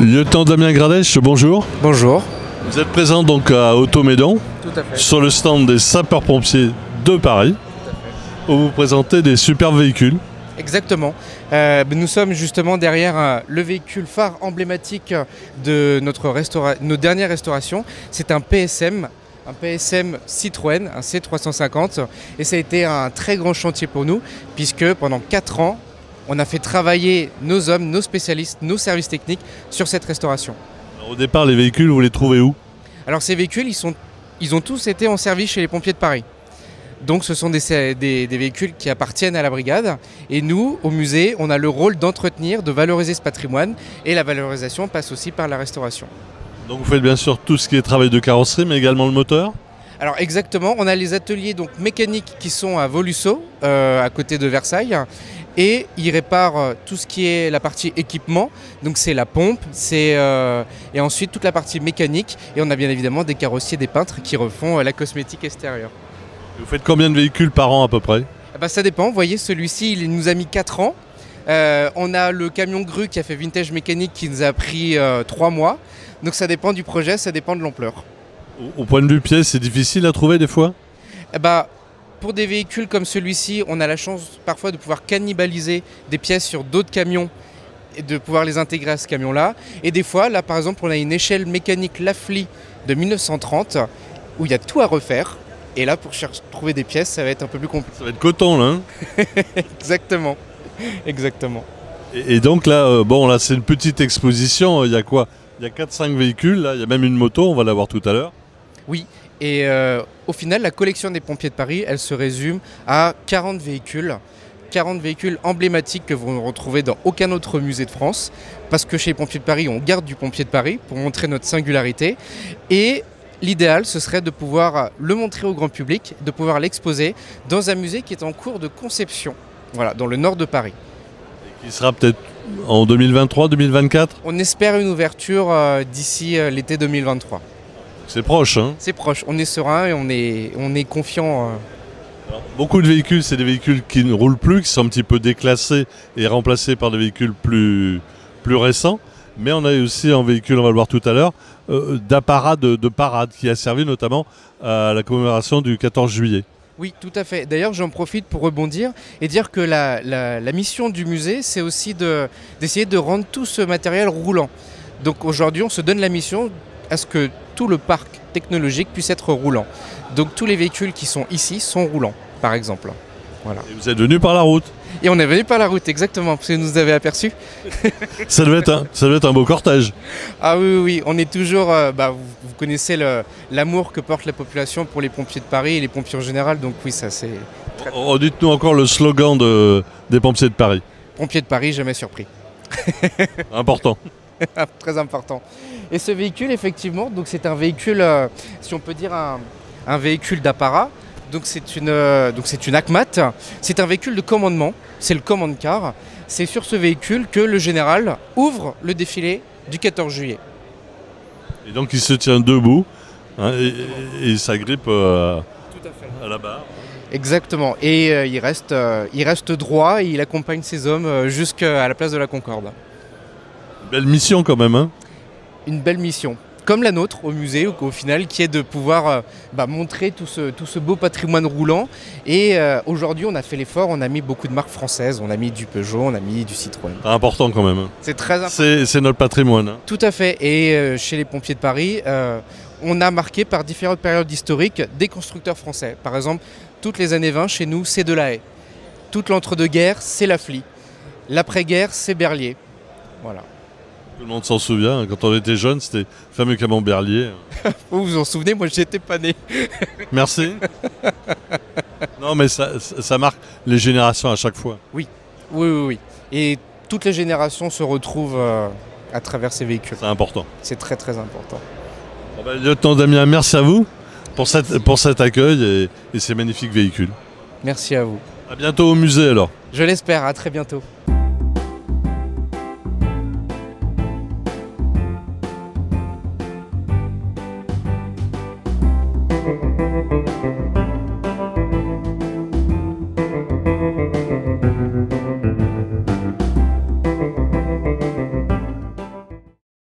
Lieutenant Damien Gradèche, bonjour. Bonjour. Vous êtes présent donc à Automédon, Tout à fait. sur le stand des sapeurs-pompiers de Paris, où vous présentez des superbes véhicules. Exactement. Nous sommes justement derrière le véhicule phare emblématique de nos dernières restaurations. C'est un PSM Citroën, un C350. Et ça a été un très grand chantier pour nous, puisque pendant 4 ans, on a fait travailler nos hommes, nos spécialistes, nos services techniques sur cette restauration. Alors, au départ, les véhicules, vous les trouvez où? Alors ces véhicules, ils ont tous été en service chez les pompiers de Paris. Donc ce sont des véhicules qui appartiennent à la brigade. Et nous, au musée, on a le rôle d'entretenir, de valoriser ce patrimoine. Et la valorisation passe aussi par la restauration. Donc vous faites bien sûr tout ce qui est travail de carrosserie, mais également le moteur? Alors exactement, on a les ateliers donc, mécaniques qui sont à Volusso, à côté de Versailles. Et ils réparent tout ce qui est la partie équipement. Donc c'est la pompe, et ensuite toute la partie mécanique. Et on a bien évidemment des carrossiers, des peintres qui refont la cosmétique extérieure. Vous faites combien de véhicules par an à peu près? Ça dépend, vous voyez celui-ci il nous a mis 4 ans. On a le camion grue qui a fait vintage mécanique qui nous a pris 3 mois. Donc ça dépend du projet, ça dépend de l'ampleur. Au point de vue pièces, c'est difficile à trouver des fois? Pour des véhicules comme celui-ci, on a la chance parfois de pouvoir cannibaliser des pièces sur d'autres camions et de pouvoir les intégrer à ce camion-là. Et des fois, là par exemple, on a une échelle mécanique Lafly de 1930 où il y a tout à refaire. Et là, pour trouver des pièces, ça va être un peu plus compliqué. Ça va être coton là, hein? Exactement. Exactement. Et donc là, là c'est une petite exposition, il y a quoi? Il y a 4-5 véhicules, là. Il y a même une moto, on va la voir tout à l'heure. Oui, et au final, la collection des pompiers de Paris, elle se résume à 40 véhicules. 40 véhicules emblématiques que vous ne retrouvez dans aucun autre musée de France. Parce que chez les pompiers de Paris, on garde du pompier de Paris pour montrer notre singularité. Et l'idéal, ce serait de pouvoir le montrer au grand public, de pouvoir l'exposer dans un musée qui est en cours de conception, voilà, dans le nord de Paris. Et qui sera peut-être en 2023-2024? On espère une ouverture d'ici l'été 2023. C'est proche, hein? C'est proche, on est serein et on est confiant. Alors, beaucoup de véhicules, c'est des véhicules qui ne roulent plus, qui sont un petit peu déclassés et remplacés par des véhicules plus récents. Mais on a aussi un véhicule, on va le voir tout à l'heure, d'apparat de parade qui a servi notamment à la commémoration du 14 juillet. Oui, tout à fait. D'ailleurs, j'en profite pour rebondir et dire que la mission du musée, c'est aussi d'essayer de rendre tout ce matériel roulant. Donc aujourd'hui, on se donne la mission à ce que tout le parc technologique puisse être roulant. Donc tous les véhicules qui sont ici sont roulants, par exemple. Voilà. Et vous êtes venu par la route? Et on est venu par la route, exactement, parce que vous nous avez aperçus. Ça devait être un beau cortège. Ah oui, on est toujours... vous connaissez l'amour que porte la population pour les pompiers de Paris et les pompiers en général, donc oui, ça c'est... Dites-nous encore le slogan des pompiers de Paris. Pompiers de Paris, jamais surpris. Important. Très important. Et ce véhicule, effectivement, donc c'est un véhicule, si on peut dire un véhicule d'apparat. Donc c'est une ACMAT, c'est un véhicule de commandement, c'est le command car. C'est sur ce véhicule que le général ouvre le défilé du 14 juillet. Et donc il se tient debout, hein, et ça grippe à la barre. Exactement, et il reste droit et il accompagne ses hommes jusqu'à la place de la Concorde. Belle mission quand même, hein? Une belle mission. Comme la nôtre au musée, au final, qui est de pouvoir montrer tout ce beau patrimoine roulant. Et aujourd'hui, on a fait l'effort, on a mis beaucoup de marques françaises, on a mis du Peugeot, on a mis du Citroën. C'est important quand même. Hein. C'est très important. C'est notre patrimoine. Hein. Tout à fait. Et chez les pompiers de Paris, on a marqué par différentes périodes historiques des constructeurs français. Par exemple, toutes les années 20, chez nous, c'est Delahaye. Toute l'entre-deux-guerres, c'est Lafly. L'après-guerre, c'est Berlier. Voilà. Tout le monde s'en souvient, quand on était jeune, c'était le fameux camion Berlier. Vous vous en souvenez, moi j'étais pas né. Merci. Non mais ça marque les générations à chaque fois. Oui. Et toutes les générations se retrouvent à travers ces véhicules. C'est important. C'est très très important. Lieutenant Damien, merci à vous pour cet accueil et ces magnifiques véhicules. Merci à vous. À bientôt au musée alors. Je l'espère, à très bientôt.